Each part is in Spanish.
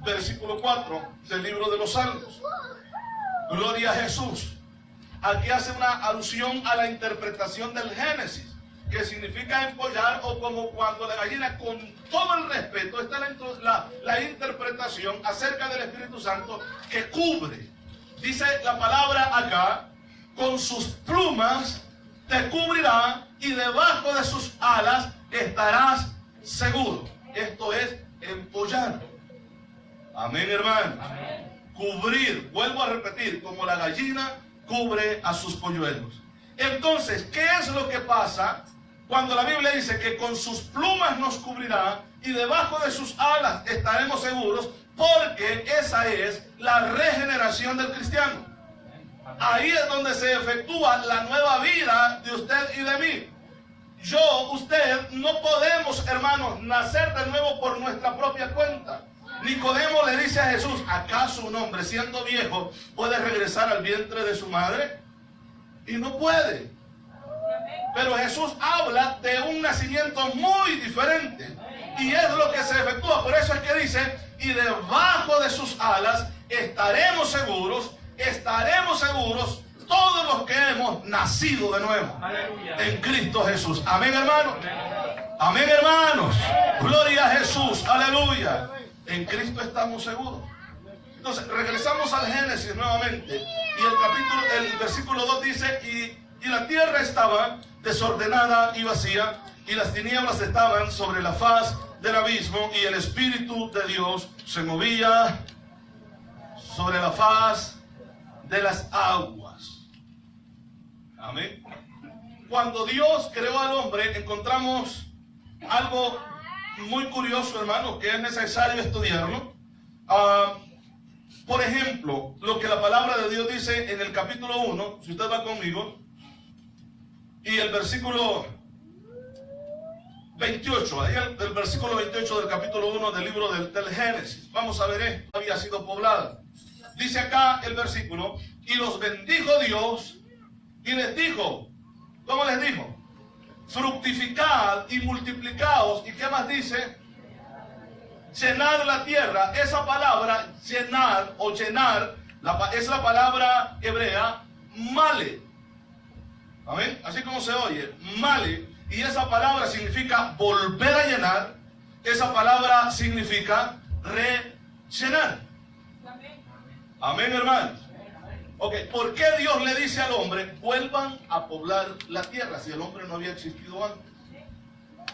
versículo 4 del libro de los Salmos. Gloria a Jesús. Aquí hace una alusión a la interpretación del Génesis, que significa empollar, o como cuando la gallina, con todo el respeto, esta es la interpretación acerca del Espíritu Santo que cubre. Dice la palabra acá: con sus plumas te cubrirá y debajo de sus alas estarás seguro. Esto es empollar. Amén, hermano. Amén. Cubrir, vuelvo a repetir, como la gallina cubre a sus polluelos. Entonces, ¿qué es lo que pasa cuando la Biblia dice que con sus plumas nos cubrirá y debajo de sus alas estaremos seguros? Porque esa es la regeneración del cristiano. Ahí es donde se efectúa la nueva vida de usted y de mí. Usted, no podemos, hermanos, nacer de nuevo por nuestra propia cuenta. Nicodemo le dice a Jesús: ¿acaso un hombre siendo viejo puede regresar al vientre de su madre? Y no puede. Pero Jesús habla de un nacimiento muy diferente, y es lo que se efectúa. Por eso es que dice: y debajo de sus alas estaremos seguros todos los que hemos nacido de nuevo. Aleluya. En Cristo Jesús. Amén, hermanos. Amén, hermanos. Gloria a Jesús. Aleluya. En Cristo estamos seguros. Entonces, regresamos al Génesis nuevamente. Y el versículo 2 dice: y la tierra estaba desordenada y vacía, y las tinieblas estaban sobre la faz del abismo, y el Espíritu de Dios se movía sobre la faz de las aguas. Amén. Cuando Dios creó al hombre, encontramos algo muy curioso, hermano, que es necesario estudiarlo. Por ejemplo, lo que la palabra de Dios dice en el capítulo 1, si usted va conmigo, y el versículo 28, ahí el versículo 28 del capítulo 1 del libro del Génesis. Vamos a ver esto. Había sido poblada. Dice acá el versículo: y los bendijo Dios y les dijo, ¿cómo les dijo? Fructificad y multiplicaos. ¿Y qué más dice? Llenad la tierra. Esa palabra llenar o llenar es la palabra hebrea male. Amén. Así como se oye, male. Y esa palabra significa volver a llenar. Esa palabra significa rellenar. Amén, hermanos. Ok, ¿por qué Dios le dice al hombre: vuelvan a poblar la tierra, si el hombre no había existido antes?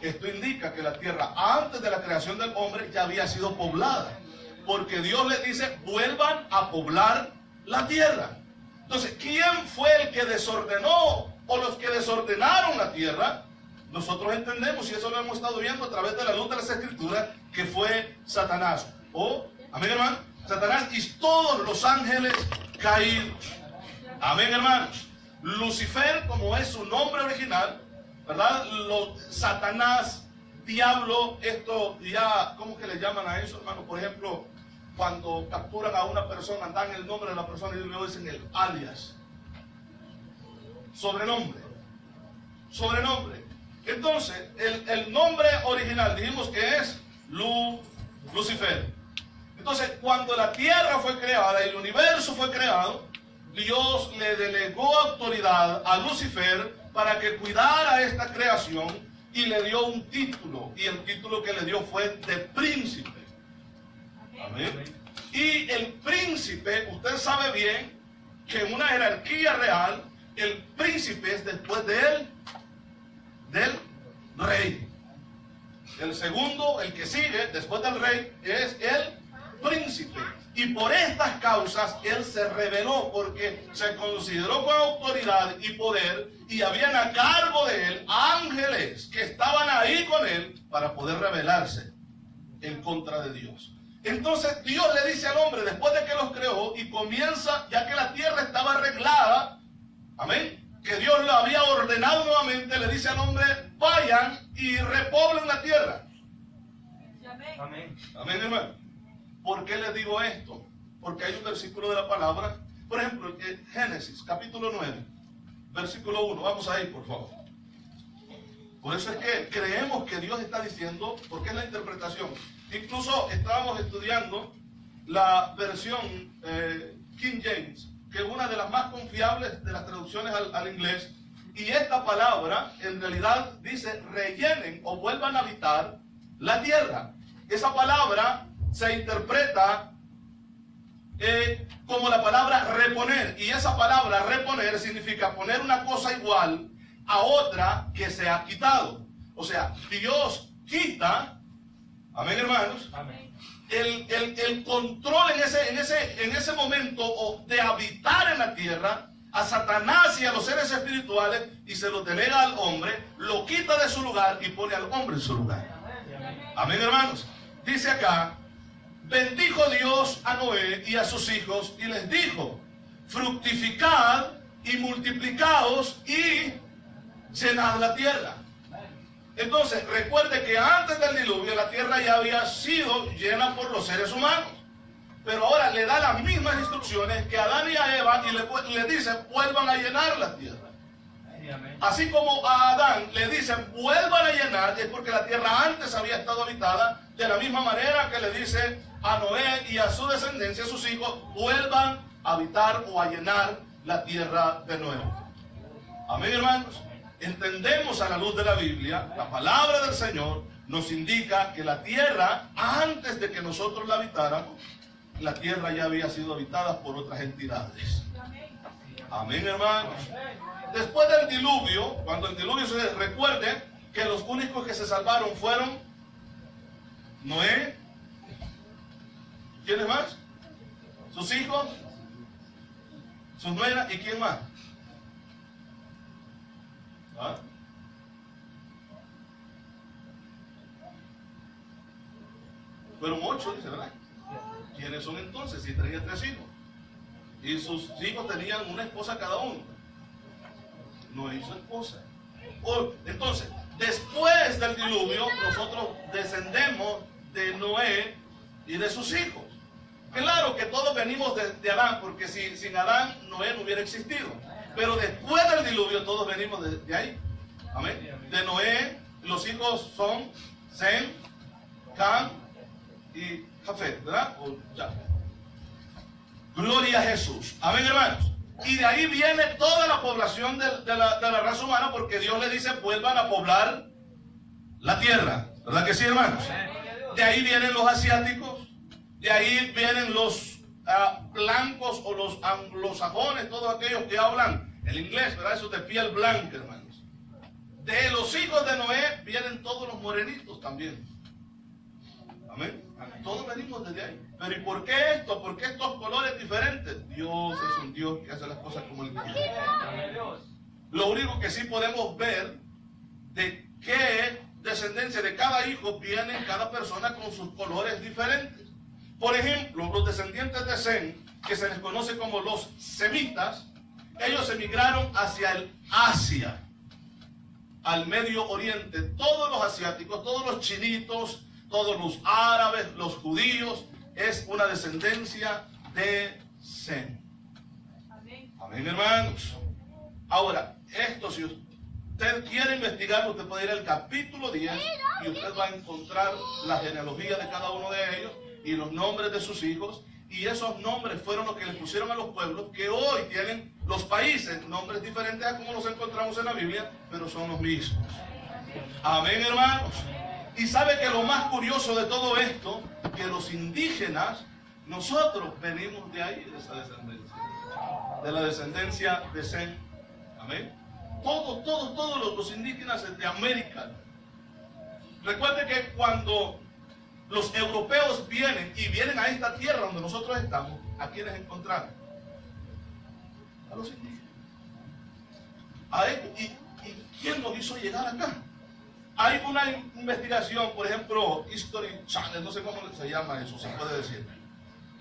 Esto indica que la tierra, antes de la creación del hombre, ya había sido poblada, porque Dios le dice: vuelvan a poblar la tierra. Entonces, ¿quién fue el que desordenó, o los que desordenaron la tierra? Nosotros entendemos, y eso lo hemos estado viendo a través de la luz de las Escrituras, que fue Satanás. Amén, hermano. Satanás y todos los ángeles caídos. Amén, hermanos. Lucifer, como es su nombre original, ¿verdad? Satanás, diablo, esto ya, ¿cómo que le llaman a eso, hermano? Por ejemplo, cuando capturan a una persona, dan el nombre de la persona y luego dicen el alias. Sobrenombre. Entonces, el nombre original dijimos que es Lucifer. Entonces, cuando la tierra fue creada y el universo fue creado, Dios le delegó autoridad a Lucifer para que cuidara esta creación, y le dio un título, y el título que le dio fue de príncipe. Amén. Y el príncipe, usted sabe bien que en una jerarquía real, el príncipe es después del rey. El segundo, el que sigue después del rey, es el príncipe. Y por estas causas él se rebeló, porque se consideró con autoridad y poder, y habían a cargo de él ángeles que estaban ahí con él para poder rebelarse en contra de Dios. Entonces Dios le dice al hombre, después de que los creó, y comienza, ya que la tierra estaba arreglada, amén, que Dios lo había ordenado nuevamente, le dice al hombre: vayan y repoblen la tierra. Amén. Amén, hermano. ¿Por qué les digo esto? Porque hay un versículo de la palabra, por ejemplo, Génesis, capítulo 9, versículo 1. Vamos ahí, por favor. Por eso es que creemos que Dios está diciendo, porque es la interpretación. Incluso estábamos estudiando la versión King James, que es una de las más confiables de las traducciones al inglés, y esta palabra en realidad dice rellenen o vuelvan a habitar la tierra. Esa palabra se interpreta como la palabra reponer, y esa palabra reponer significa poner una cosa igual a otra que se ha quitado. O sea, Dios quita, amén hermanos, amén, el control en ese momento de habitar en la tierra a Satanás y a los seres espirituales, y se lo delega al hombre, lo quita de su lugar y pone al hombre en su lugar. Amén hermanos. Dice acá, bendijo Dios a Noé y a sus hijos y les dijo, fructificad y multiplicaos y llenad la tierra. Entonces recuerde que antes del diluvio la tierra ya había sido llena por los seres humanos, pero ahora le da las mismas instrucciones que a Adán y a Eva y le dice vuelvan a llenar la tierra. Así como a Adán le dicen vuelvan a llenar, es porque la tierra antes había estado habitada. De la misma manera que le dice a Noé y a su descendencia, a sus hijos, vuelvan a habitar o a llenar la tierra de nuevo. Amén hermanos. Entendemos a la luz de la Biblia, la palabra del Señor nos indica que la tierra, antes de que nosotros la habitáramos, la tierra ya había sido habitada por otras entidades. Amén hermanos. Después del diluvio, cuando el diluvio se recuerde que los únicos que se salvaron fueron Noé, ¿quiénes más? Sus hijos, sus nueras, ¿y quién más? ¿Ah? Fueron 8, dice, ¿verdad? ¿Quiénes son entonces? Si tenía 3 hijos y sus hijos tenían una esposa cada uno. No hizo esposa. Entonces, después del diluvio, nosotros descendemos de Noé y de sus hijos. Claro que todos venimos de Adán, porque sin Adán, Noé no hubiera existido. Pero después del diluvio, todos venimos de ahí. Amén. De Noé, los hijos son Sem, Cam y Jafet, ¿verdad? O Jafet. Gloria a Jesús. Amén, hermanos. Y de ahí viene toda la población de la raza humana, porque Dios le dice vuelvan a poblar la tierra. ¿Verdad que sí, hermanos? De ahí vienen los asiáticos, de ahí vienen los blancos o los anglosajones, todos aquellos que hablan el inglés, ¿verdad? Eso de piel blanca, hermanos. De los hijos de Noé vienen todos los morenitos también. Amén. Todos venimos desde ahí. Pero ¿y por qué esto? ¿Por qué estos colores diferentes? Dios es un Dios que hace las cosas como Él quiere. Lo único que sí podemos ver de qué descendencia de cada hijo viene cada persona con sus colores diferentes. Por ejemplo, los descendientes de Sem, que se les conoce como los semitas, ellos emigraron hacia el Asia, al Medio Oriente. Todos los asiáticos, todos los chinitos, todos los árabes, los judíos, es una descendencia de Sem. Amén, hermanos. Ahora, esto, si usted quiere investigar, usted puede ir al capítulo 10 y usted va a encontrar la genealogía de cada uno de ellos y los nombres de sus hijos. Y esos nombres fueron los que le pusieron a los pueblos que hoy tienen los países, nombres diferentes a como los encontramos en la Biblia, pero son los mismos. Amén, hermanos. Y sabe que lo más curioso de todo esto, que los indígenas, nosotros venimos de ahí, de esa descendencia, de la descendencia de Sem. Amén. Todos los indígenas de América. Recuerde que cuando los europeos vienen a esta tierra donde nosotros estamos, ¿a quiénes encontramos? A los indígenas. ¿Y quién nos hizo llegar acá? Hay una investigación, por ejemplo, History Channel, no sé cómo se llama eso, se puede decir.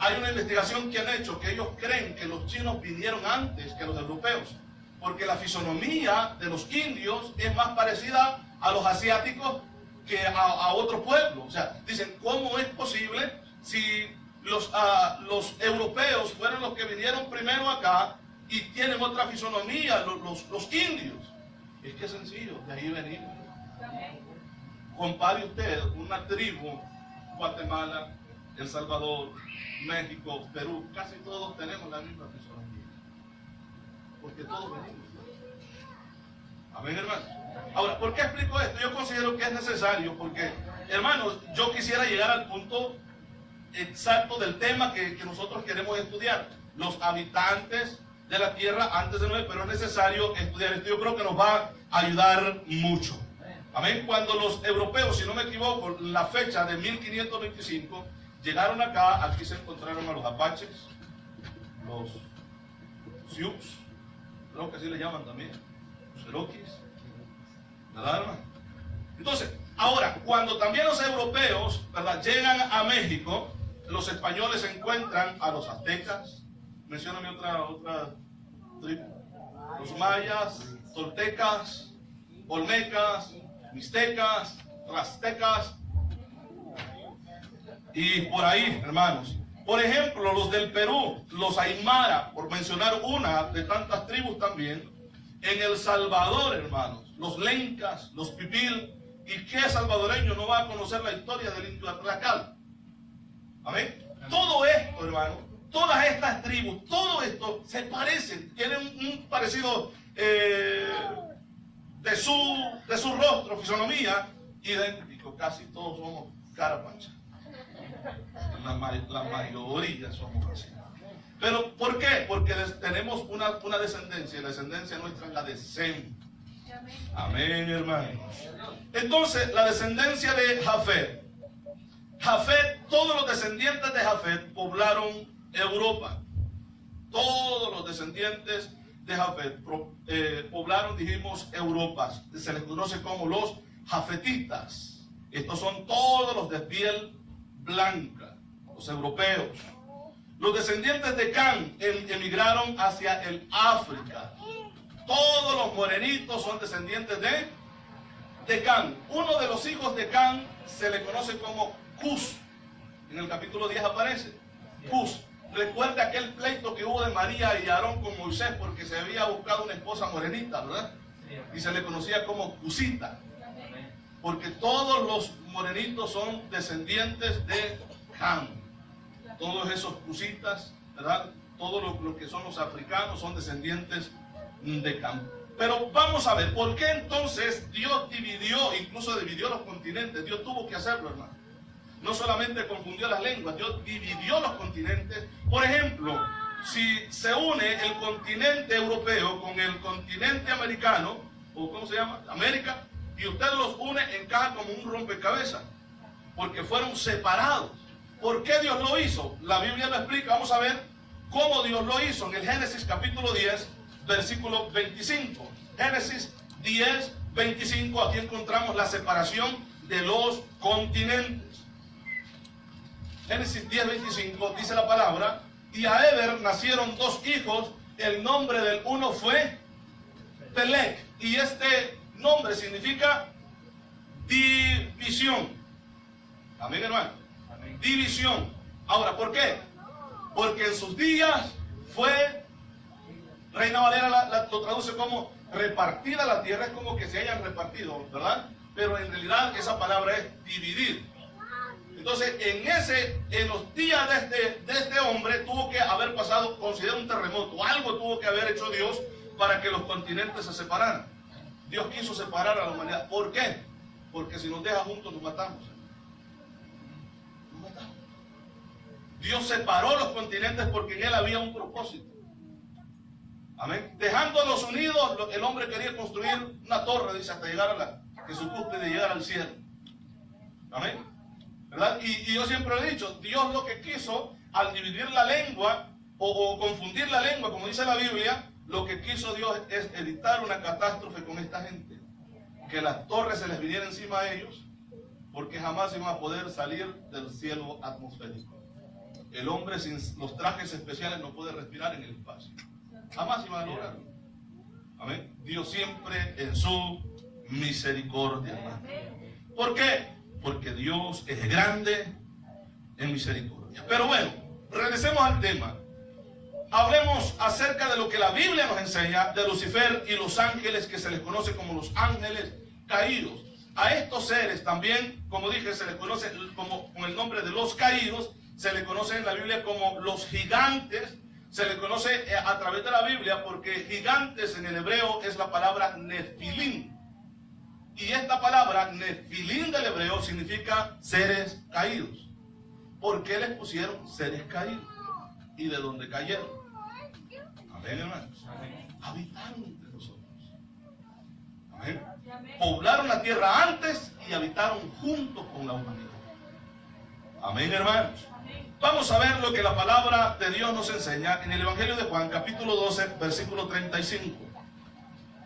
Hay una investigación que han hecho que ellos creen que los chinos vinieron antes que los europeos, porque la fisonomía de los indios es más parecida a los asiáticos que a otro pueblo. O sea, dicen, ¿cómo es posible si los europeos fueron los que vinieron primero acá y tienen otra fisonomía, los indios? Es que es sencillo, de ahí venimos. Compare usted una tribu, Guatemala, El Salvador, México, Perú, casi todos tenemos la misma fisonomía. Porque todos venimos. Amén, hermanos. Ahora, ¿por qué explico esto? Yo considero que es necesario porque, hermanos, yo quisiera llegar al punto exacto del tema que nosotros queremos estudiar. Los habitantes de la tierra antes de Noé, pero es necesario estudiar esto. Yo creo que nos va a ayudar mucho. Amén. Cuando los europeos, si no me equivoco, la fecha de 1525, llegaron acá, aquí se encontraron a los apaches, los sioux, creo que así le llaman también, los cherokees, ¿verdad, hermano? Entonces, ahora, cuando también los europeos, ¿verdad?, llegan a México, los españoles encuentran a los aztecas, mencióname otra tribu, los mayas, toltecas, olmecas, mixtecas, aztecas, y por ahí, hermanos. Por ejemplo, los del Perú, los aymara, por mencionar una de tantas tribus también. En El Salvador, hermanos, los lencas, los pipil. ¿Y qué salvadoreño no va a conocer la historia del indio Atlacal? Amén. Todo esto, hermano, todas estas tribus, todo esto se parecen, tienen un parecido de su rostro, fisonomía, idéntico. Casi todos somos carapancha. La mayoría somos así. ¿Pero por qué? Porque tenemos una descendencia, y la descendencia nuestra es la de Sem. Amén, hermanos. Entonces, la descendencia de Jafet. Todos los descendientes de Jafet poblaron Europa. Todos los descendientes de Jafet poblaron, dijimos, Europa. Se les conoce como los jafetitas. Estos son todos los de piel blanca, los europeos. Los descendientes de Cam emigraron hacia el África. Todos los morenitos son descendientes de Cam. Uno de los hijos de Cam se le conoce como Cus. En el capítulo 10 aparece Cus. Recuerda aquel pleito que hubo de María y Aarón con Moisés porque se había buscado una esposa morenita, ¿verdad? Y se le conocía como Cusita. Porque todos los morenitos son descendientes de Cam. Todos esos Cusitas, ¿verdad? Todos los que son los africanos son descendientes de Cam. Pero vamos a ver, ¿por qué entonces Dios incluso dividió los continentes? Dios tuvo que hacerlo, hermano. No solamente confundió las lenguas, Dios dividió los continentes. Por ejemplo, si se une el continente europeo con el continente americano, o ¿cómo se llama? América, y usted los une, encaja como un rompecabezas, porque fueron separados. ¿Por qué Dios lo hizo? La Biblia lo explica. Vamos a ver cómo Dios lo hizo en el Génesis capítulo 10, versículo 25. Génesis 10, 25, aquí encontramos la separación de los continentes. Génesis 10, 25 dice la palabra: y a Eber nacieron dos hijos, el nombre del uno fue Pelec, y este nombre significa división. Amén, hermano. Amén. División. Ahora, ¿por qué? Porque en sus días fue, Reina Valera lo traduce como repartida la tierra, es como que se hayan repartido, ¿verdad? Pero en realidad esa palabra es dividir. Entonces, en los días de este hombre tuvo que haber pasado, considera un terremoto, algo tuvo que haber hecho Dios para que los continentes se separaran. Dios quiso separar a la humanidad. ¿Por qué? Porque si nos deja juntos nos matamos. Nos matamos. Dios separó los continentes porque en él había un propósito. Amén. Dejándolos unidos, el hombre quería construir una torre, dice, hasta llegar que su cúspide llegar al cielo. Amén. ¿Verdad? Y yo siempre he dicho, Dios lo que quiso al dividir la lengua o confundir la lengua, como dice la Biblia, lo que quiso Dios es evitar una catástrofe con esta gente. Que las torres se les viniera encima a ellos, porque jamás iban a poder salir del cielo atmosférico. El hombre sin los trajes especiales no puede respirar en el espacio. Jamás iban a lograrlo. Amén. Dios siempre en su misericordia, hermano. ¿Por qué? Porque Dios es grande en misericordia. Pero bueno, regresemos al tema. Hablemos acerca de lo que la Biblia nos enseña de Lucifer y los ángeles, que se les conoce como los ángeles caídos. A estos seres también, como dije, se les conoce como con el nombre de los caídos. se le conoce en la Biblia como los gigantes. Se le conoce a través de la Biblia porque gigantes en el hebreo es la palabra nefilim. Y esta palabra nefilim del hebreo significa seres caídos. ¿Por qué les pusieron seres caídos? ¿Y de dónde cayeron? Amén, hermanos. Habitaron entre nosotros. Amén. Poblaron la tierra antes y habitaron junto con la humanidad. Amén, hermanos. Vamos a ver lo que la palabra de Dios nos enseña en el Evangelio de Juan, capítulo 12, versículo 35.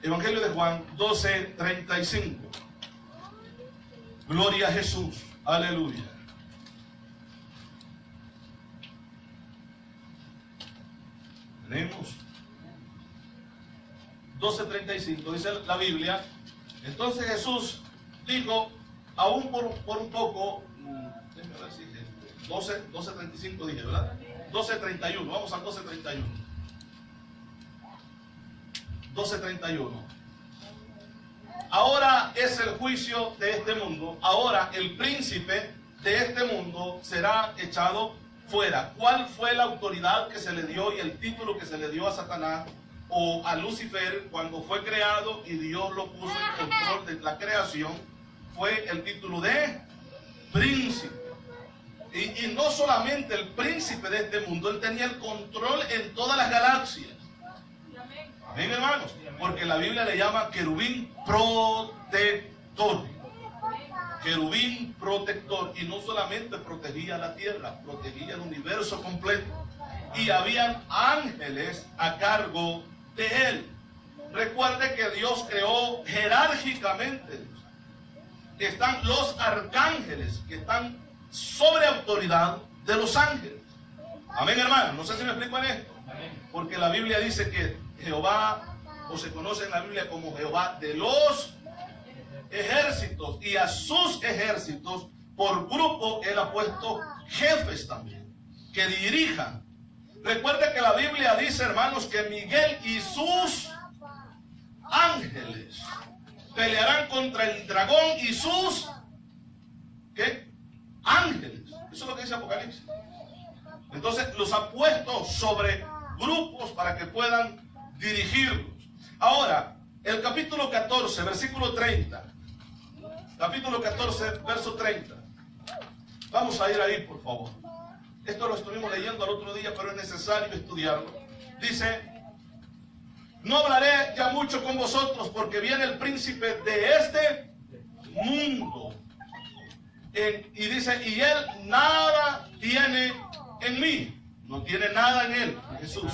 Evangelio de Juan 12, 35. Gloria a Jesús. Aleluya. Tenemos 12:35, dice la Biblia. Entonces Jesús dijo, aún por un poco, déjame ver si 12:35 dije, ¿verdad? 12:31, vamos al 12:31. 12:31. Ahora es el juicio de este mundo. Ahora el príncipe de este mundo será echado fuera. ¿Cuál fue la autoridad que se le dio y el título que se le dio a Satanás o a Lucifer cuando fue creado y Dios lo puso en control de la creación? Fue el título de príncipe. Y no solamente el príncipe de este mundo, él tenía el control en todas las galaxias. Amén, hermanos. Porque la Biblia le llama querubín protector. Querubín protector. Y no solamente protegía la tierra, protegía el universo completo. Y habían ángeles a cargo de él. Recuerde que Dios creó jerárquicamente. Están los arcángeles que están sobre autoridad de los ángeles. Amén, hermano. No sé si me explico en esto. Porque la Biblia dice que Jehová, o se conoce en la Biblia como Jehová de los ejércitos, y a sus ejércitos por grupo él ha puesto jefes también, que dirijan. Recuerde que la Biblia dice, hermanos, que Miguel y sus ángeles pelearán contra el dragón y sus ¿qué? Ángeles. Eso es lo que dice Apocalipsis. Entonces los ha puesto sobre grupos para que puedan dirigirlos. Ahora, el capítulo 14, versículo 30. Capítulo 14, verso 30. Vamos a ir ahí, por favor. Esto lo estuvimos leyendo el otro día, pero es necesario estudiarlo. Dice, no hablaré ya mucho con vosotros porque viene el príncipe de este mundo. Y dice, y él nada tiene en mí. No tiene nada en él, Jesús.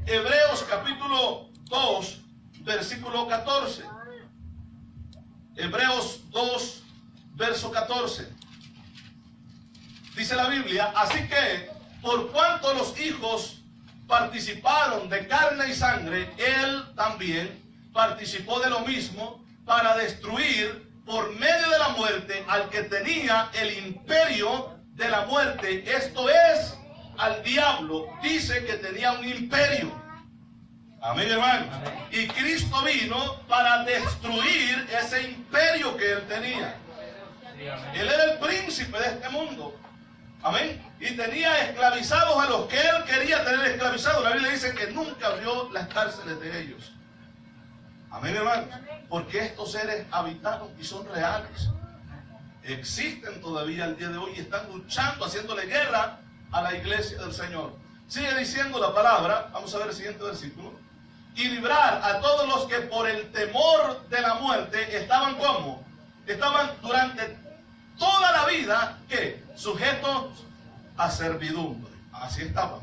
Hebreos capítulo 2, versículo 14. Hebreos 2, verso 14. Dice la Biblia, así que por cuanto los hijos participaron de carne y sangre, él también participó de lo mismo para destruir por medio de la muerte al que tenía el imperio de la muerte, esto es, al diablo. Dice que tenía un imperio. Amén, hermano. Y Cristo vino para destruir ese imperio que él tenía. Él era el príncipe de este mundo. Amén. Y tenía esclavizados a los que él quería tener esclavizados. La Biblia dice que nunca abrió las cárceles de ellos. Amén, hermano. Porque estos seres habitaron y son reales. Existen todavía al día de hoy y están luchando, haciéndole guerra a la iglesia del Señor. Sigue diciendo la palabra, vamos a ver el siguiente versículo. Y librar a todos los que por el temor de la muerte estaban como, estaban durante toda la vida, ¿qué? Sujetos a servidumbre. Así estaban.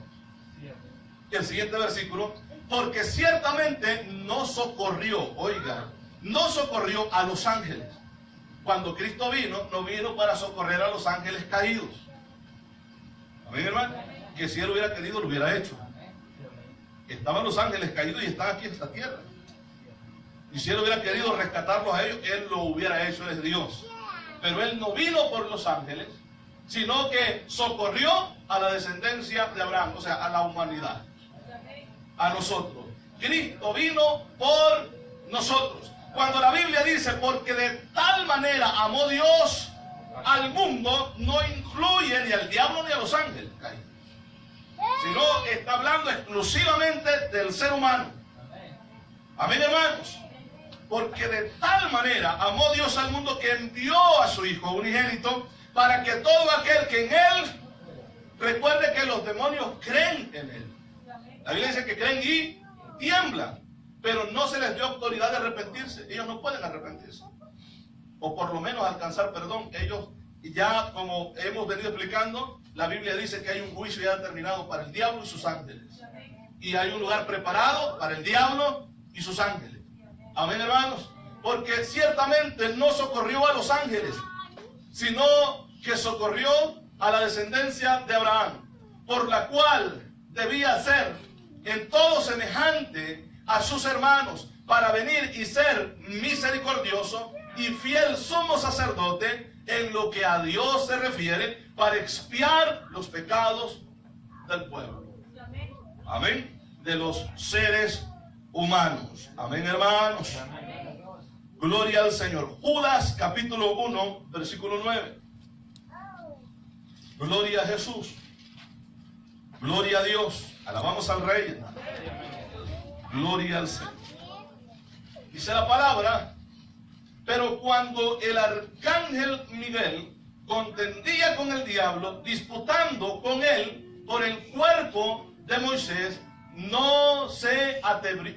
Y el siguiente versículo, porque ciertamente no socorrió, oiga, no socorrió a los ángeles. Cuando Cristo vino, no vino para socorrer a los ángeles caídos. Amén, hermano. Que si él hubiera querido, lo hubiera hecho. Estaban los ángeles caídos y están aquí en esta tierra. Y si él hubiera querido rescatarlos a ellos, él lo hubiera hecho, es Dios. Pero él no vino por los ángeles, sino que socorrió a la descendencia de Abraham, o sea, a la humanidad, a nosotros. Cristo vino por nosotros. Cuando la Biblia dice, porque de tal manera amó Dios al mundo no incluye ni al diablo ni a los ángeles, sino está hablando exclusivamente del ser humano. Amén, hermanos. Porque de tal manera amó Dios al mundo que envió a su Hijo unigénito para que todo aquel que en Él, recuerde que los demonios creen en Él. La Biblia dice que creen y tiemblan, pero no se les dio autoridad de arrepentirse. Ellos no pueden arrepentirse, o por lo menos alcanzar perdón. Ellos ya, como hemos venido explicando, la Biblia dice que hay un juicio ya determinado para el diablo y sus ángeles. Y hay un lugar preparado para el diablo y sus ángeles. Amén, hermanos. Porque ciertamente no socorrió a los ángeles, sino que socorrió a la descendencia de Abraham, por la cual debía ser en todo semejante a sus hermanos, para venir y ser misericordioso y fiel sumo sacerdote en lo que a Dios se refiere, para expiar los pecados del pueblo. Amén. De los seres humanos. Amén, hermanos. Gloria al Señor. Judas capítulo 1, versículo 9. Gloria a Jesús. Gloria a Dios. Alabamos al Rey. Gloria al Señor. Dice la palabra: pero cuando el arcángel Miguel contendía con el diablo, disputando con él por el cuerpo de Moisés, no se atrevió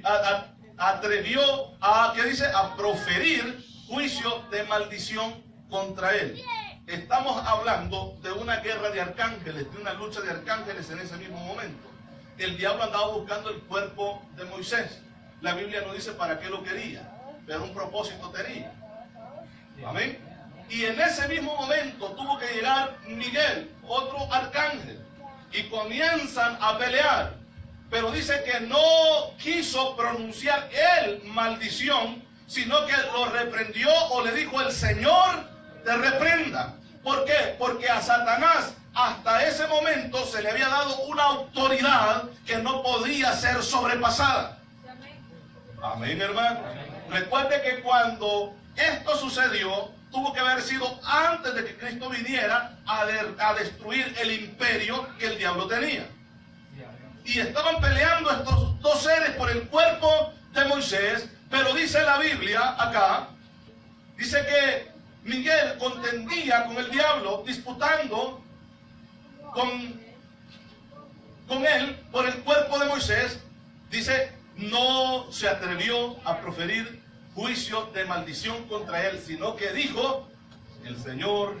a, ¿qué dice?, a proferir juicio de maldición contra él. Estamos hablando de una guerra de arcángeles, de una lucha de arcángeles en ese mismo momento. El diablo andaba buscando el cuerpo de Moisés. La Biblia no dice para qué lo quería, pero un propósito tenía. Amén. Y en ese mismo momento tuvo que llegar Miguel, otro arcángel, y comienzan a pelear. Pero dice que no quiso pronunciar él maldición, sino que lo reprendió, o le dijo: el Señor te reprenda. ¿Por qué? Porque a Satanás hasta ese momento se le había dado una autoridad que no podía ser sobrepasada. Amén, hermano. Recuerde que cuando esto sucedió, tuvo que haber sido antes de que Cristo viniera a destruir el imperio que el diablo tenía. Y estaban peleando estos dos seres por el cuerpo de Moisés. Pero dice la Biblia acá, dice que Miguel contendía con el diablo, disputando con él por el cuerpo de Moisés. Dice, no se atrevió a proferir juicio de maldición contra él, sino que dijo: el Señor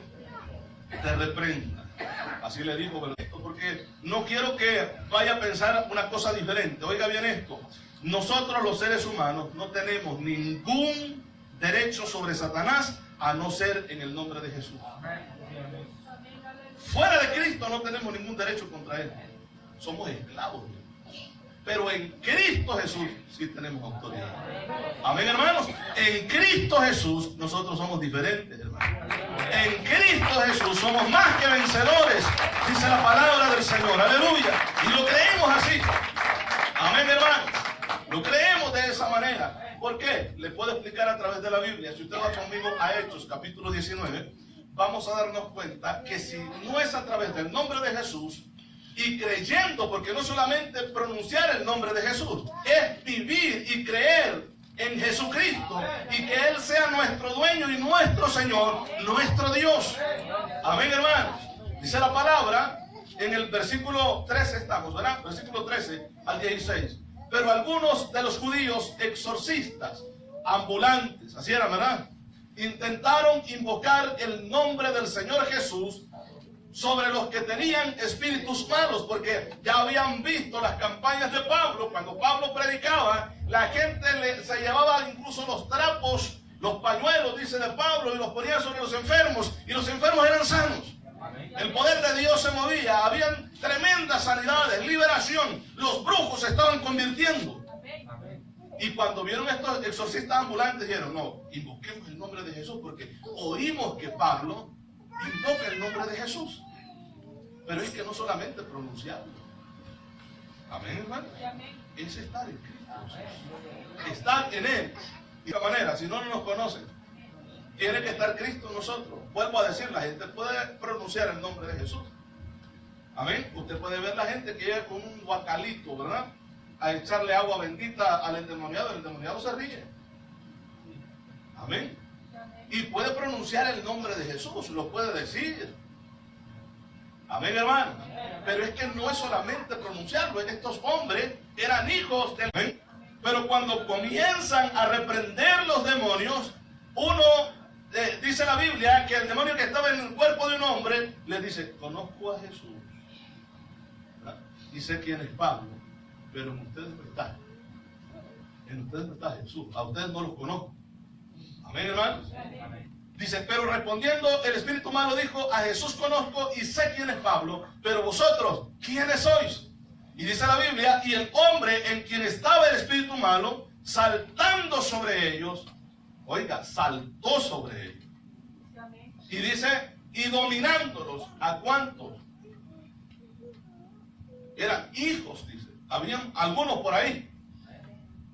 te reprenda. Así le dijo, porque no quiero que vaya a pensar una cosa diferente. Oiga bien esto: nosotros los seres humanos no tenemos ningún derecho sobre Satanás, a no ser en el nombre de Jesús. Fuera de Cristo no tenemos ningún derecho contra él. Somos esclavos. Pero en Cristo Jesús sí tenemos autoridad. Amén, hermanos. En Cristo Jesús nosotros somos diferentes, hermanos. En Cristo Jesús somos más que vencedores, dice la palabra del Señor. Aleluya. Y lo creemos así. Amén, hermanos. Lo creemos de esa manera. ¿Por qué? Le puedo explicar a través de la Biblia. Si usted va conmigo a Hechos capítulo 19, vamos a darnos cuenta que si no es a través del nombre de Jesús y creyendo, porque no solamente pronunciar el nombre de Jesús, es vivir y creer en Jesucristo y que Él sea nuestro dueño y nuestro Señor, nuestro Dios. Amén, hermanos. Dice la palabra en el versículo 13, estamos, ¿verdad? Versículo 13 al 16. Pero algunos de los judíos exorcistas, ambulantes, así era, ¿verdad?, intentaron invocar el nombre del Señor Jesús sobre los que tenían espíritus malos, porque ya habían visto las campañas de Pablo. Cuando Pablo predicaba, la gente se llevaba incluso los trapos, los pañuelos, dice, de Pablo, y los ponía sobre los enfermos, y los enfermos eran sanos. El poder de Dios se movía, habían tremendas sanidades, liberación, los brujos se estaban convirtiendo. Y cuando vieron estos exorcistas ambulantes, dijeron: no, invoquemos el nombre de Jesús, porque oímos que Pablo invoca el nombre de Jesús. Pero es que no solamente pronunciarlo. Amén, hermano. Es estar en Cristo. Estar en Él. De esta manera, si no nos conocen, Tiene que estar Cristo en nosotros. Vuelvo a decir, la gente puede pronunciar el nombre de Jesús. Amén. Usted puede ver la gente que llega con un guacalito, ¿verdad?, a echarle agua bendita al endemoniado. El endemoniado se ríe. Amén. Y puede pronunciar el nombre de Jesús, lo puede decir. Amén, hermano. Pero es que no es solamente pronunciarlo. Estos hombres eran hijos del... Amén. Pero cuando comienzan a reprender los demonios, uno, dice la Biblia, que el demonio que estaba en el cuerpo de un hombre, le dice, conozco a Jesús. ¿Verdad? Y sé quién es Pablo, pero en ustedes no está. En ustedes no está Jesús. A ustedes no los conozco. Amén, hermanos. Dice, pero respondiendo, el espíritu malo dijo, a Jesús conozco y sé quién es Pablo, pero vosotros, ¿quiénes sois? Y dice la Biblia, y el hombre en quien estaba el espíritu malo, saltando sobre ellos, oiga, saltó sobre ellos. Y dice, y dominándolos, ¿a cuántos? Eran hijos, dice. Habían algunos por ahí.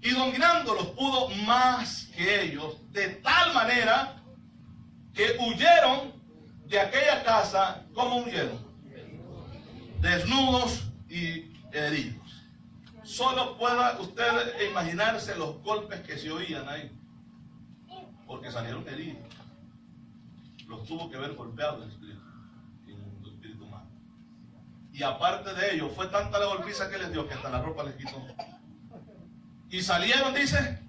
Y dominándolos pudo más que ellos, de tal manera que huyeron de aquella casa. ¿Cómo huyeron? Desnudos y heridos. Solo pueda usted imaginarse los golpes que se oían ahí, porque salieron heridos. Los tuvo que ver golpeados el espíritu malo. Y aparte de ello, fue tanta la golpiza que les dio que hasta la ropa les quitó. Y salieron, dice,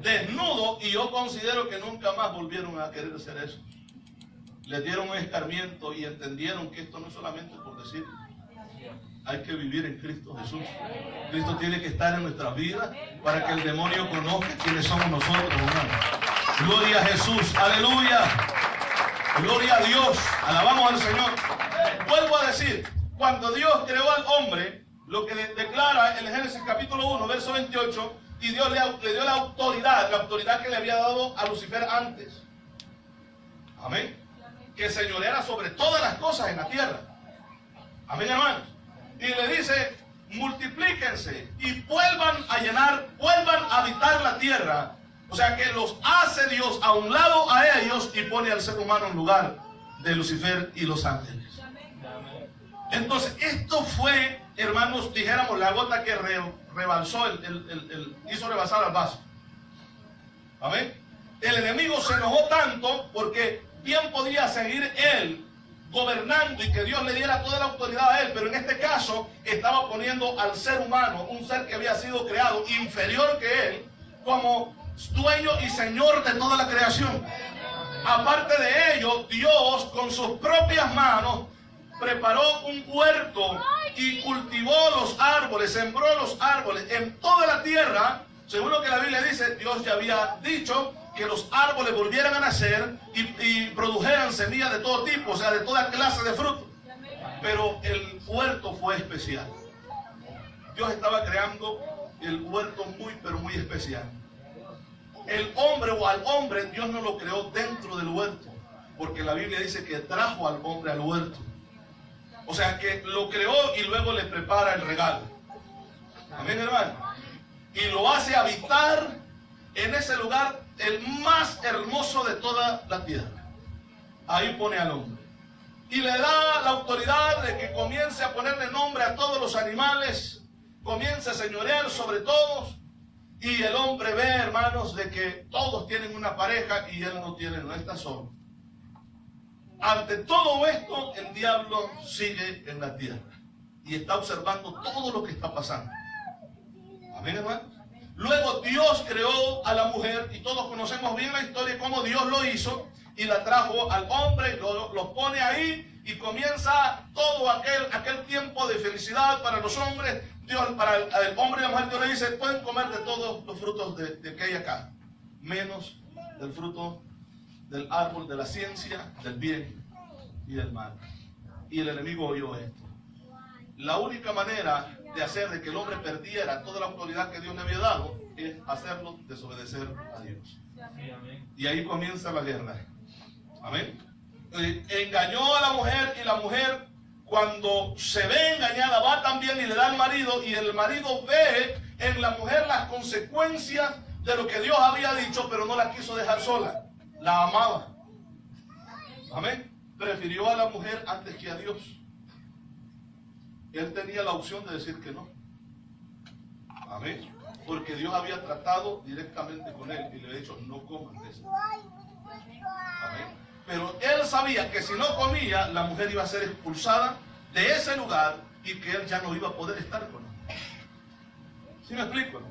desnudos, y yo considero que nunca más volvieron a querer hacer eso. Les dieron un escarmiento y entendieron que esto no es solamente por decir. Hay que vivir en Cristo Jesús. Cristo tiene que estar en nuestras vidas para que el demonio conozca quiénes somos nosotros, hermanos. Gloria a Jesús, aleluya. Gloria a Dios, alabamos al Señor. Vuelvo a decir, cuando Dios creó al hombre, lo que declara en Génesis capítulo 1, verso 28, y Dios le dio la autoridad que le había dado a Lucifer antes. Amén. Que señoreara sobre todas las cosas en la tierra. Amén, hermanos. Y le dice, multiplíquense y vuelvan a llenar, vuelvan a habitar la tierra. O sea que los hace Dios a un lado a ellos y pone al ser humano en lugar de Lucifer y los ángeles. Entonces, esto fue, hermanos, dijéramos, la gota que rebalsó, hizo rebasar al vaso. Amén. El enemigo se enojó tanto porque bien podía seguir él gobernando y que Dios le diera toda la autoridad a él, pero en este caso estaba poniendo al ser humano, un ser que había sido creado inferior que él, como dueño y señor de toda la creación. Aparte de ello, Dios con sus propias manos preparó un huerto y cultivó los árboles, sembró los árboles en toda la tierra. Según lo que la Biblia dice, Dios ya había dicho que los árboles volvieran a nacer y produjeran semillas de todo tipo, o sea, de toda clase de frutos. Pero el huerto fue especial. Dios estaba creando el huerto muy, pero muy especial. El hombre o al hombre, Dios no lo creó dentro del huerto, porque la Biblia dice que trajo al hombre al huerto. O sea, que lo creó y luego le prepara el regalo. Amén, hermano. Y lo hace habitar en ese lugar, el más hermoso de toda la tierra. Ahí pone al hombre. Y le da la autoridad de que comience a ponerle nombre a todos los animales, comience a señorear sobre todos. Y el hombre ve, hermanos, de que todos tienen una pareja y él no tiene, no está solo. Ante todo esto, el diablo sigue en la tierra y está observando todo lo que está pasando. Amén, hermanos. Luego Dios creó a la mujer y todos conocemos bien la historia de cómo Dios lo hizo y la trajo al hombre, los pone ahí y comienza todo aquel tiempo de felicidad para los hombres. Dios, para el hombre y la mujer, Dios le dice, pueden comer de todos los frutos de que hay acá, menos del fruto del árbol de la ciencia, del bien y del mal. Y el enemigo oyó esto. La única manera de hacer de que el hombre perdiera toda la autoridad que Dios le había dado es hacerlo desobedecer a Dios. Y ahí comienza la guerra. Amén. Engañó a la mujer y la mujer, cuando se ve engañada, va también y le da al marido, y el marido ve en la mujer las consecuencias de lo que Dios había dicho, pero no la quiso dejar sola. La amaba. Amén. Prefirió a la mujer antes que a Dios. Él tenía la opción de decir que no. Amén. Porque Dios había tratado directamente con él y le había dicho, no coman de eso. Amén. Pero él sabía que si no comía, la mujer iba a ser expulsada de ese lugar y que él ya no iba a poder estar con él. ¿Sí me explico?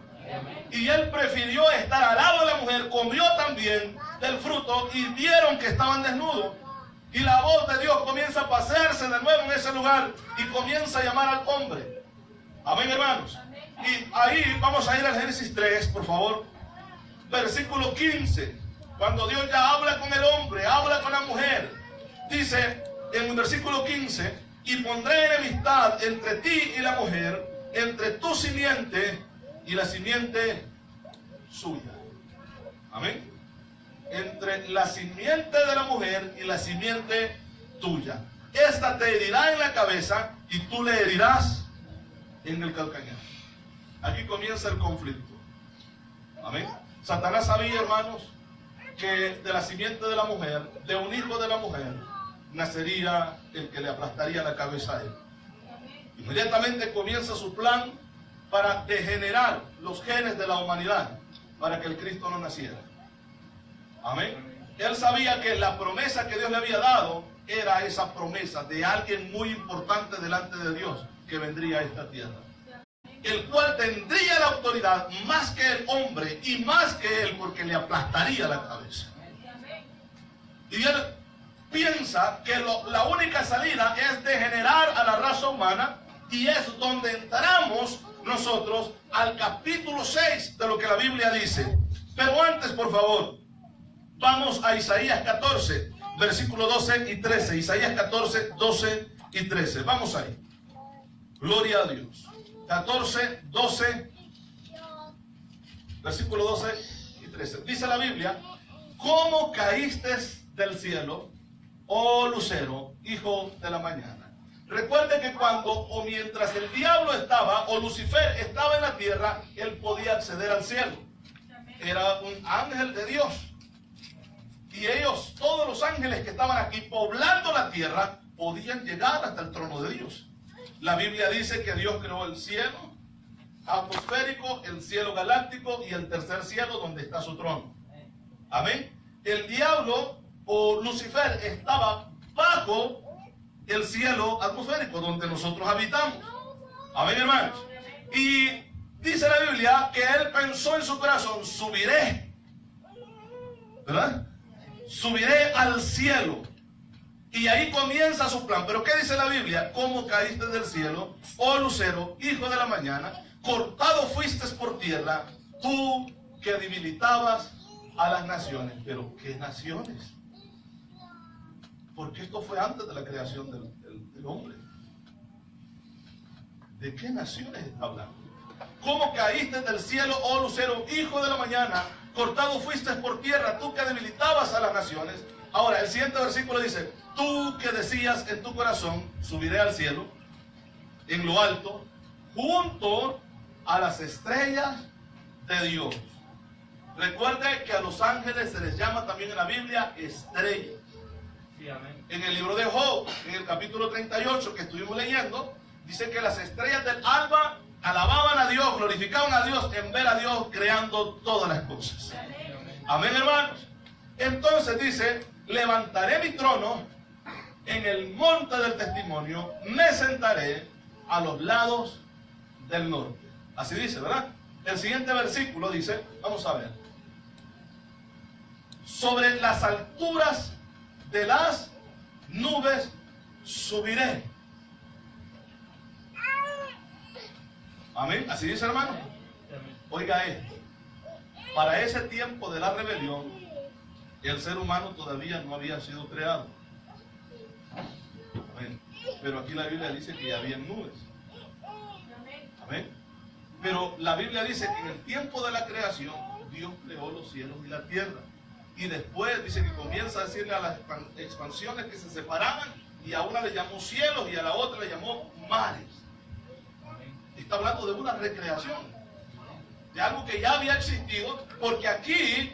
Y él prefirió estar al lado de la mujer, comió también del fruto y vieron que estaban desnudos. Y la voz de Dios comienza a pasearse de nuevo en ese lugar y comienza a llamar al hombre. Amén, hermanos. Y ahí vamos a ir al Génesis 3, por favor. Versículo 15. Cuando Dios ya habla con el hombre, habla con la mujer. Dice en el versículo 15, y pondré enemistad entre ti y la mujer, entre tu simiente y la simiente suya. Amén. Entre la simiente de la mujer y la simiente tuya. Esta te herirá en la cabeza y tú le herirás en el calcañar. Aquí comienza el conflicto. Amén. Satanás sabía, hermanos, que de la simiente de la mujer, de un hijo de la mujer, nacería el que le aplastaría la cabeza a él. Inmediatamente comienza su plan para degenerar los genes de la humanidad, para que el Cristo no naciera. Amén. Él sabía que la promesa que Dios le había dado era esa promesa de alguien muy importante delante de Dios que vendría a esta tierra, el cual tendría la autoridad más que el hombre y más que él, porque le aplastaría la cabeza. Y él piensa que la única salida es degenerar a la raza humana, y es donde entramos nosotros al capítulo 6 de lo que la Biblia dice. Pero antes, por favor, vamos a Isaías 14, versículo 12 y 13. Isaías 14, 12 y 13. Vamos ahí. Gloria a Dios. 14, 12, versículo 12 y 13. Dice la Biblia, ¿cómo caíste del cielo, oh lucero, hijo de la mañana? Recuerde que cuando o mientras el diablo estaba, o Lucifer estaba en la tierra, él podía acceder al cielo. Era un ángel de Dios. Y ellos, todos los ángeles que estaban aquí poblando la tierra, podían llegar hasta el trono de Dios. La Biblia dice que Dios creó el cielo atmosférico, el cielo galáctico y el tercer cielo donde está su trono. Amén. El diablo o Lucifer estaba bajo el cielo atmosférico donde nosotros habitamos. Amén, hermanos. Y dice la Biblia que él pensó en su corazón, subiré, ¿verdad? Subiré al cielo. Y ahí comienza su plan. Pero ¿qué dice la Biblia? ¿Cómo caíste del cielo, oh lucero, hijo de la mañana? Cortado fuiste por tierra, tú que debilitabas a las naciones. ¿Pero qué naciones? Porque esto fue antes de la creación del hombre. ¿De qué naciones está hablando? ¿Cómo caíste del cielo, oh lucero, hijo de la mañana? Cortado fuiste por tierra, tú que debilitabas a las naciones. Ahora, el siguiente versículo dice, tú que decías en tu corazón, subiré al cielo, en lo alto, junto a las estrellas de Dios. Recuerde que a los ángeles se les llama también en la Biblia estrellas. Sí, amén. En el libro de Job, en el capítulo 38 que estuvimos leyendo, dice que las estrellas del alba alababan a Dios, glorificaban a Dios en ver a Dios creando todas las cosas. Amén, hermanos. Entonces dice, levantaré mi trono en el monte del testimonio, me sentaré a los lados del norte. Así dice, ¿verdad? El siguiente versículo dice, vamos a ver, sobre las alturas de las nubes subiré. Amén. Así dice, hermano. Oiga esto. Para ese tiempo de la rebelión, el ser humano todavía no había sido creado. Amén. Pero aquí la Biblia dice que ya había nubes. Amén. Pero la Biblia dice que en el tiempo de la creación, Dios creó los cielos y la tierra. Y después dice que comienza a decirle a las expansiones que se separaban, y a una le llamó cielos y a la otra le llamó mares. Está hablando de una recreación, de algo que ya había existido, porque aquí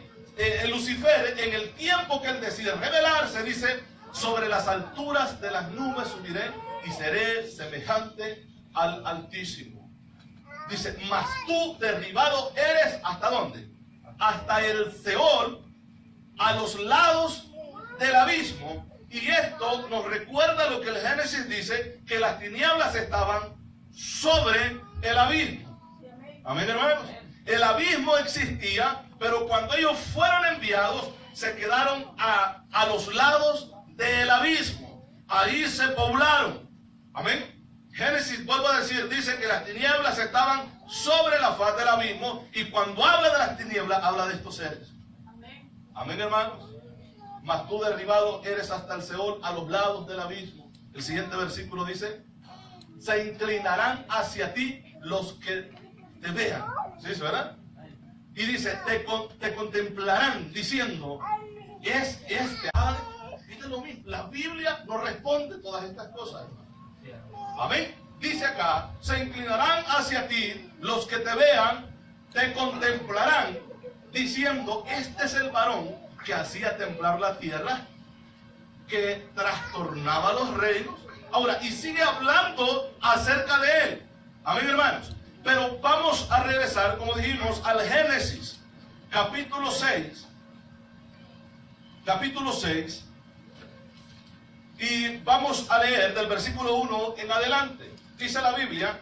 Lucifer, en el tiempo que él decide rebelarse, dice, Sobre las alturas de las nubes subiré y seré semejante al Altísimo. Dice, mas tú derribado eres, ¿hasta dónde? Hasta el Seol, a los lados del abismo. Y esto nos recuerda lo que el Génesis dice, que las tinieblas estaban sobre el abismo. Amén, hermanos. El abismo existía, pero cuando ellos fueron enviados, se quedaron a los lados del abismo. Ahí se poblaron. Amén. Génesis, vuelvo a decir, dice que las tinieblas estaban sobre la faz del abismo, y cuando habla de las tinieblas, habla de estos seres. Amén, hermanos. Mas tú derribado eres hasta el Seol, a los lados del abismo. El siguiente versículo dice, se inclinarán hacia ti los que te vean. ¿Sí, verdad? Y dice, te contemplarán diciendo, es este. Es lo mismo. La Biblia nos responde todas estas cosas. Amén. Dice acá, se inclinarán hacia ti los que te vean, te contemplarán diciendo, este es el varón que hacía temblar la tierra, que trastornaba los reinos. Ahora, y sigue hablando acerca de él. Amén, hermanos. Pero vamos a regresar, como dijimos, al Génesis, capítulo 6. Capítulo 6. Y vamos a leer del versículo 1 en adelante. Dice la Biblia,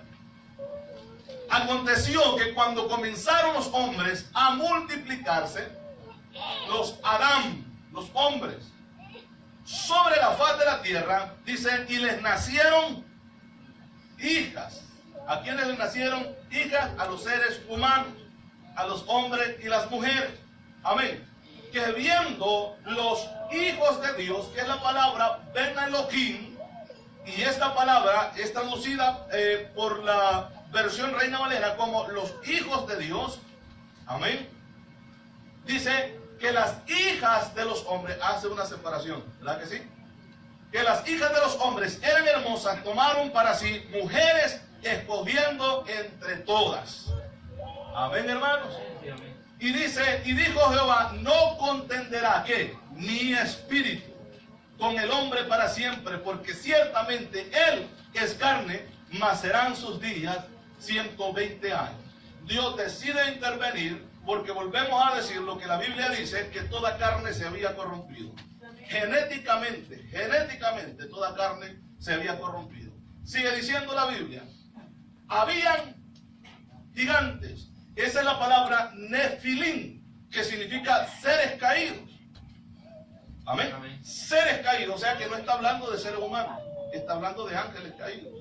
aconteció que cuando comenzaron los hombres a multiplicarse, los Adán, los hombres, sobre la faz de la tierra, dice, y les nacieron hijas. ¿A quiénes les nacieron hijas? A los seres humanos, a los hombres y las mujeres. Amén. Que viendo los hijos de Dios, que es la palabra Ben Elohim, y esta palabra es traducida por la versión Reina Valera como los hijos de Dios. Amén. Dice que las hijas de los hombres, hace una separación, ¿verdad que sí? Que las hijas de los hombres eran hermosas, tomaron para sí mujeres, escogiendo entre todas. Amén, hermanos. Y dice, y dijo Jehová, no contenderá, ¿qué? Mi espíritu con el hombre para siempre, porque ciertamente él es carne, mas serán sus días 120 años. Dios decide intervenir, porque volvemos a decir lo que la Biblia dice, que toda carne se había corrompido. Genéticamente toda carne se había corrompido. Sigue diciendo la Biblia, habían gigantes. Esa es la palabra Nefilim, que significa seres caídos. Amén. Amén. Seres caídos, o sea que no está hablando de seres humanos, está hablando de ángeles caídos.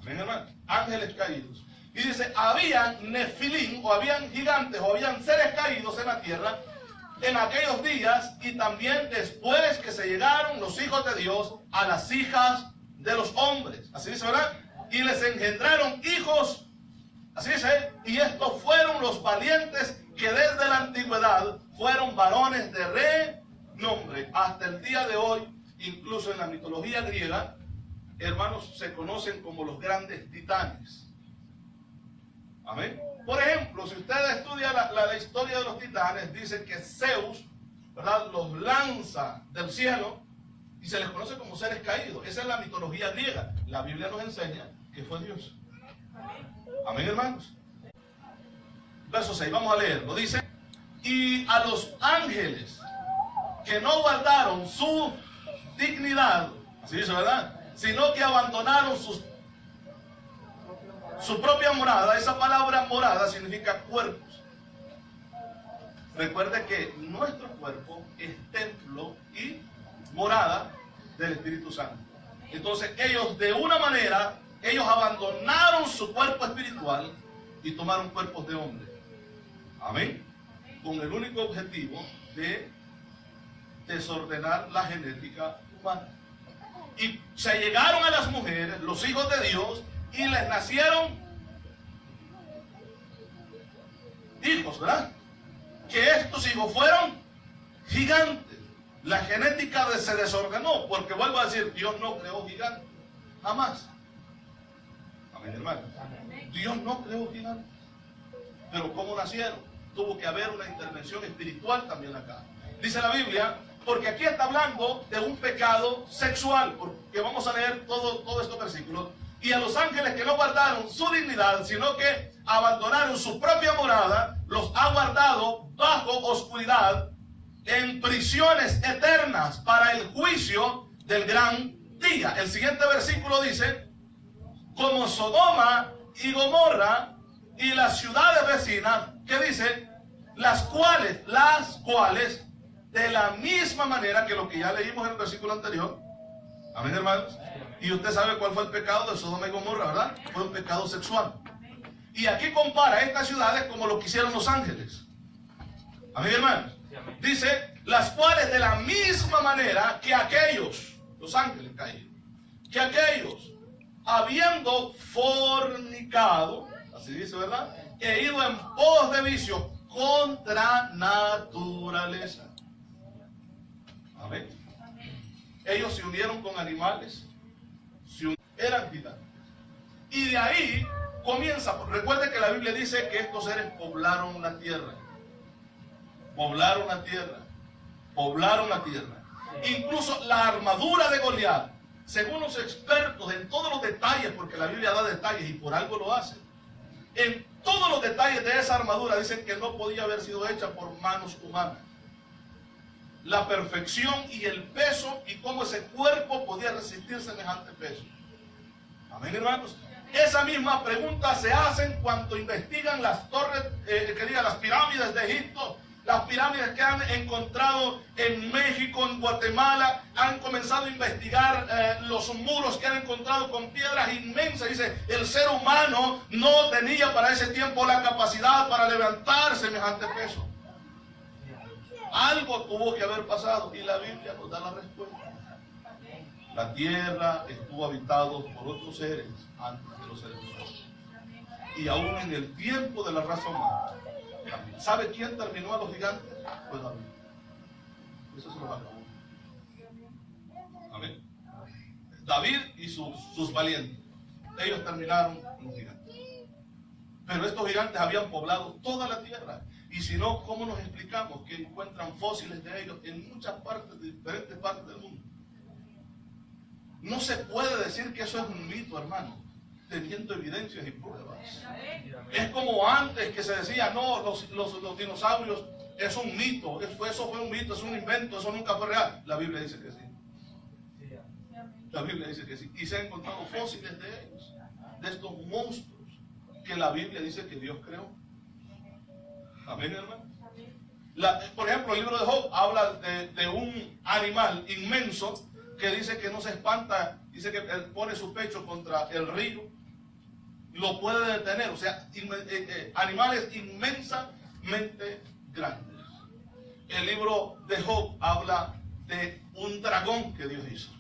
Amén, hermano. Ángeles caídos. Y dice, habían Nefilim, o habían gigantes, o habían seres caídos en la tierra en aquellos días, y también después que se llegaron los hijos de Dios a las hijas de los hombres. Así dice, ¿verdad? Y les engendraron hijos. Así dice, y estos fueron los valientes que desde la antigüedad fueron varones de renombre. Hasta el día de hoy, incluso en la mitología griega, hermanos, se conocen como los grandes titanes. Amén. Por ejemplo, si usted estudia la historia de los titanes, dice que Zeus, ¿verdad?, los lanza del cielo y se les conoce como seres caídos. Esa es la mitología griega. La Biblia nos enseña que fue Dios. Amén, hermanos. Verso 6, vamos a leerlo. Dice, y a los ángeles que no guardaron su dignidad, así dice, ¿verdad?, sino que abandonaron su propia morada. Esa palabra morada significa cuerpos. Recuerde que nuestro cuerpo es templo y morada del Espíritu Santo. Entonces ellos de una manera, ellos abandonaron su cuerpo espiritual y tomaron cuerpos de hombre. Amén. Con el único objetivo de desordenar la genética humana. Y se llegaron a las mujeres, los hijos de Dios, y les nacieron hijos, ¿verdad? Que estos hijos fueron gigantes. La genética se desordenó, porque vuelvo a decir, Dios no creó gigantes, jamás. Amén, hermano. Dios no creó gigantes. Pero ¿cómo nacieron? Tuvo que haber una intervención espiritual también acá. Dice la Biblia Porque aquí está hablando de un pecado sexual, porque vamos a leer todo estos versículos. Y a los ángeles que no guardaron su dignidad, sino que abandonaron su propia morada, los ha guardado bajo oscuridad en prisiones eternas para el juicio del gran día. El siguiente versículo dice: como Sodoma y Gomorra y las ciudades vecinas, ¿qué dice? Las cuales, de la misma manera que lo que ya leímos en el versículo anterior. Amén, hermanos. Y usted sabe cuál fue el pecado de Sodoma y Gomorra, ¿verdad? Fue un pecado sexual. Y aquí compara estas ciudades como lo que hicieron los ángeles. Amén, hermanos. Dice, las cuales de la misma manera que aquellos, los ángeles caídos, que aquellos, habiendo fornicado, así dice, ¿verdad? E ido en pos de vicio contra naturaleza. Amén. Ellos se unieron con animales, eran gigantes. Y de ahí comienza. Recuerde que la Biblia dice que estos seres poblaron la tierra. Poblaron la tierra. Poblaron la tierra. Incluso la armadura de Goliat, según los expertos en todos los detalles, porque la Biblia da detalles y por algo lo hace, en todos los detalles de esa armadura dicen que no podía haber sido hecha por manos humanas. La perfección y el peso y cómo ese cuerpo podía resistir semejante peso. Amén, hermanos. Esa misma pregunta se hacen cuando investigan las torres, las pirámides de Egipto, las pirámides que han encontrado en México, en Guatemala. Han comenzado a investigar los muros que han encontrado con piedras inmensas. Dice, el ser humano no tenía para ese tiempo la capacidad para levantar semejante peso. Algo tuvo que haber pasado y la Biblia nos da la respuesta. La tierra estuvo habitada por otros seres antes de los seres humanos. Y aún en el tiempo de la raza humana. ¿Sabe quién terminó a los gigantes? Pues David. Eso se lo acabó. Amén. David y sus valientes. Ellos terminaron los gigantes. Pero estos gigantes habían poblado toda la tierra. Y si no, ¿cómo nos explicamos que encuentran fósiles de ellos en muchas partes, diferentes partes del mundo? No se puede decir que eso es un mito, hermano, teniendo evidencias y pruebas. Es como antes que se decía, no, los dinosaurios es un mito, eso fue un mito, es un invento, eso nunca fue real. La Biblia dice que sí. La Biblia dice que sí. Y se han encontrado fósiles de ellos, de estos monstruos que la Biblia dice que Dios creó. Amén, hermano. Por ejemplo, el libro de Job habla de un animal inmenso que dice que no se espanta, dice que él pone su pecho contra el río y lo puede detener. O sea, animales inmensamente grandes. El libro de Job habla de un dragón que Dios hizo,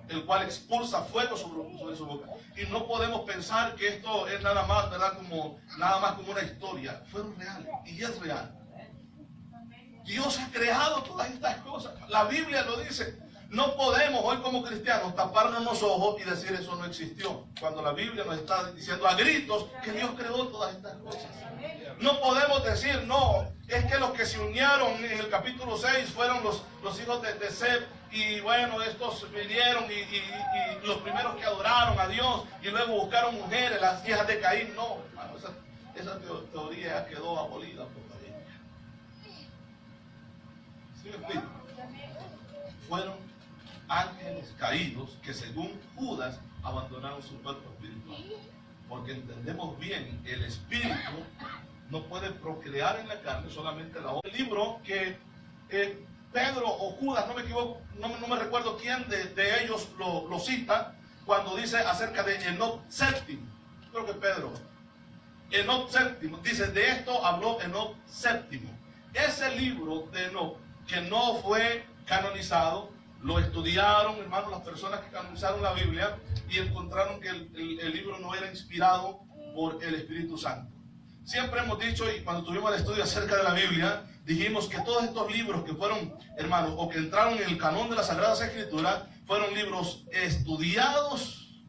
el cual expulsa fuego sobre su boca. Y no podemos pensar que esto es nada más, ¿verdad? Nada más como una historia. Fueron reales y es real. Dios ha creado todas estas cosas. La Biblia lo dice. No podemos hoy como cristianos taparnos los ojos y decir eso no existió, cuando la Biblia nos está diciendo a gritos que Dios creó todas estas cosas. No podemos decir, no, es que los que se unieron en el capítulo 6 fueron los hijos de Seth, y bueno, estos vinieron y los primeros que adoraron a Dios y luego buscaron mujeres, las hijas de Caín. No, hermano, esa teoría quedó abolida por la Biblia. ¿Sí me explico? Fueron ángeles caídos que según Judas abandonaron su cuerpo espiritual. Porque entendemos bien, el espíritu no puede procrear en la carne, solamente la obra. El libro que Pedro o Judas, no me equivoco, no me recuerdo quién de ellos lo cita, cuando dice acerca de Enoc séptimo. Creo que Pedro. Enoc séptimo, dice, de esto habló Enoc séptimo. Ese libro de Enoc, que no fue canonizado, lo estudiaron, hermanos, las personas que canonizaron la Biblia, y encontraron que el libro no era inspirado por el Espíritu Santo. Siempre hemos dicho, y cuando tuvimos el estudio acerca de la Biblia, dijimos que todos estos libros que fueron, hermanos, o que entraron en el canón de las Sagradas Escrituras, fueron libros estudiados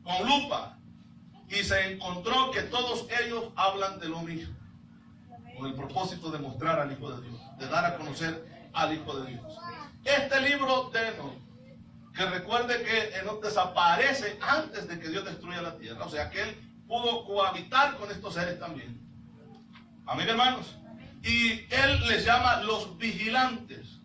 con lupa, y se encontró que todos ellos hablan de lo mismo, con el propósito de mostrar al Hijo de Dios, de dar a conocer al Hijo de Dios. Este libro de Enoch, que recuerde que Enoch desaparece antes de que Dios destruya la tierra. O sea que él pudo cohabitar con estos seres también. Amén, hermanos. Y él les llama los vigilantes.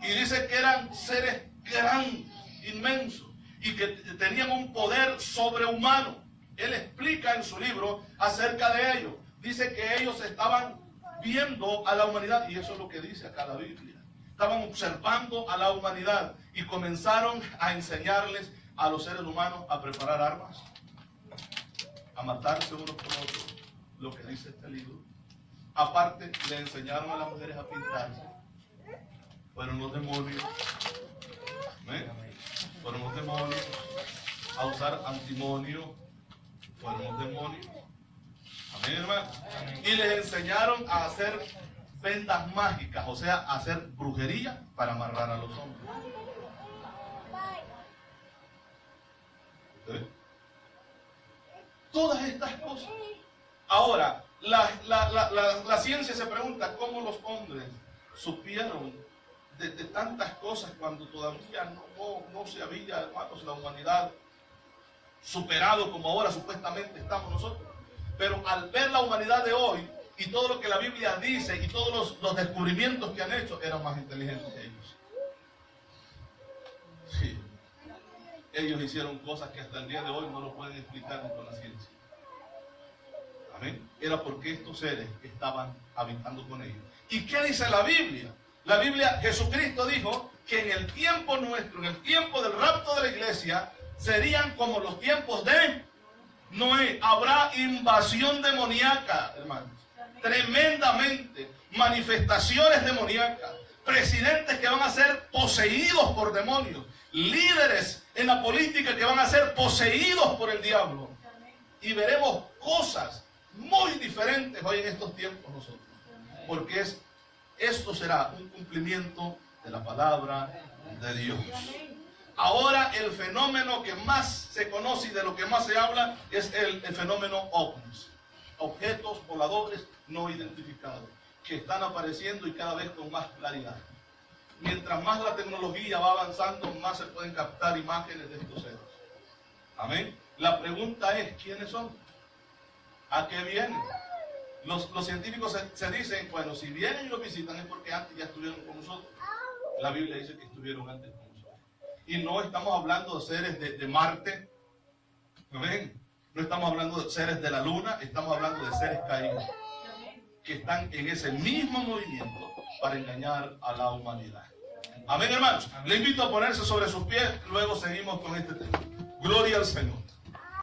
Y dice que eran seres grandes, inmensos, y que tenían un poder sobrehumano. Él explica en su libro acerca de ellos. Dice que ellos estaban viendo a la humanidad, y eso es lo que dice acá la Biblia. Estaban observando a la humanidad y comenzaron a enseñarles a los seres humanos a preparar armas, a matarse unos por otros, lo que dice este libro. Aparte, le enseñaron a las mujeres a pintarse. Fueron los demonios. ¿Ven? Fueron los demonios. A usar antimonio. Fueron los demonios. Amén, hermano. Y les enseñaron a hacer vendas mágicas, o sea, a hacer brujería para amarrar a los hombres. ¿Sí? Todas estas cosas. Ahora, la ciencia se pregunta cómo los hombres supieron de tantas cosas cuando todavía no se había, hermanos, la humanidad superado como ahora supuestamente estamos nosotros. Pero al ver la humanidad de hoy y todo lo que la Biblia dice y todos los descubrimientos que han hecho, eran más inteligentes que ellos. Sí. Ellos hicieron cosas que hasta el día de hoy no lo pueden explicar con la ciencia. Amén. Era porque estos seres estaban habitando con ellos. ¿Y qué dice la Biblia? La Biblia, Jesucristo dijo que en el tiempo nuestro, en el tiempo del rapto de la iglesia, serían como los tiempos de Noé. Habrá invasión demoníaca, hermanos. Tremendamente. Manifestaciones demoníacas. Presidentes que van a ser poseídos por demonios. Líderes en la política que van a ser poseídos por el diablo. Y veremos cosas muy diferentes hoy en estos tiempos nosotros. Porque esto será un cumplimiento de la palabra de Dios. Ahora el fenómeno que más se conoce y de lo que más se habla es el fenómeno OVNIs. Objetos voladores no identificados, que están apareciendo y cada vez con más claridad. Mientras más la tecnología va avanzando, más se pueden captar imágenes de estos seres. Amén. La pregunta es, ¿quiénes son? ¿A qué vienen? Los científicos se dicen, bueno, si vienen y lo visitan es porque antes ya estuvieron con nosotros. La Biblia dice que estuvieron antes con nosotros. Y no estamos hablando de seres de Marte. ¿Ven? No estamos hablando de seres de la Luna, estamos hablando de seres caídos. Que están en ese mismo movimiento para engañar a la humanidad. Amén, hermanos. Le invito a ponerse sobre sus pies, luego seguimos con este tema. Gloria al Señor.